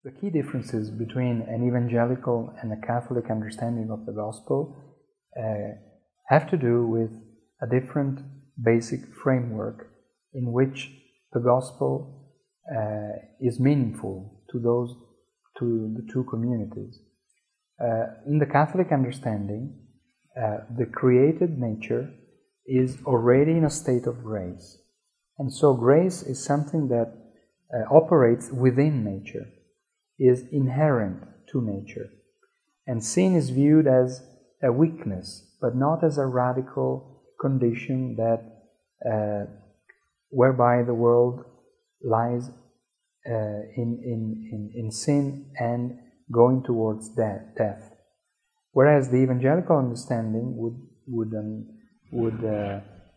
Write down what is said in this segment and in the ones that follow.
The key differences between an evangelical and a Catholic understanding of the Gospel have to do with a different basic framework in which the Gospel is meaningful to the two communities. In the Catholic understanding, the created nature is already in a state of grace. And so grace is something that operates within nature, is inherent to nature. And sin is viewed as a weakness, but not as a radical condition that whereby the world lies in sin and going towards death. Whereas the evangelical understanding would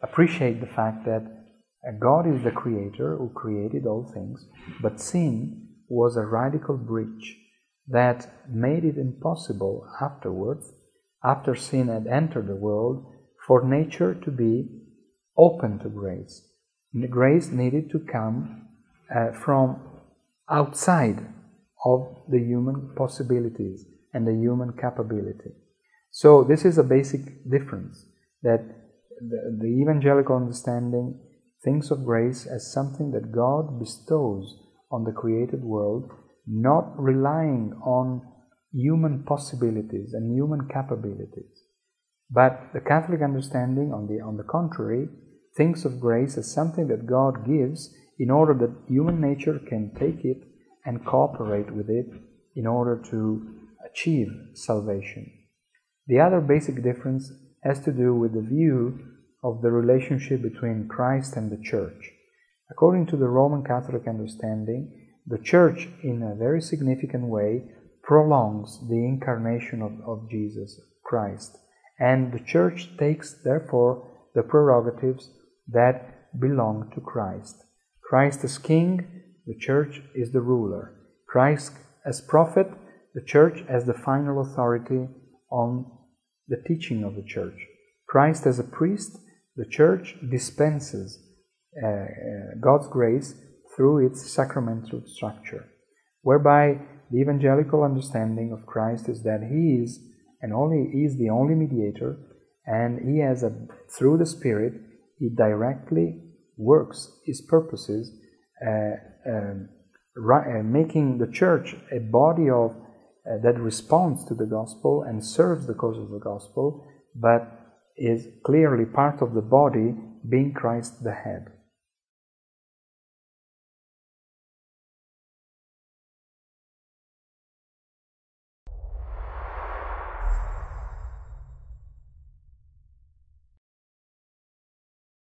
appreciate the fact that God is the creator who created all things, but sin was a radical breach that made it impossible afterwards, after sin had entered the world, for nature to be open to grace. And the grace needed to come from outside of the human possibilities and the human capability. So this is a basic difference, that the evangelical understanding thinks of grace as something that God bestows on the created world, not relying on human possibilities and human capabilities. But the Catholic understanding, on the contrary, thinks of grace as something that God gives in order that human nature can take it and cooperate with it in order to achieve salvation. The other basic difference has to do with the view of the relationship between Christ and the Church. According to the Roman Catholic understanding, the Church, in a very significant way, prolongs the incarnation of Jesus Christ. And the Church takes, therefore, the prerogatives that belong to Christ. Christ as King, the Church is the ruler. Christ as prophet, the Church as the final authority on the teaching of the Church. Christ as a priest, the Church dispenses God's grace through its sacramental structure, whereby the evangelical understanding of Christ is that He is the only mediator, and He has through the Spirit, He directly works His purposes, making the Church a body that responds to the Gospel and serves the cause of the Gospel, but is clearly part of the body, being Christ the head.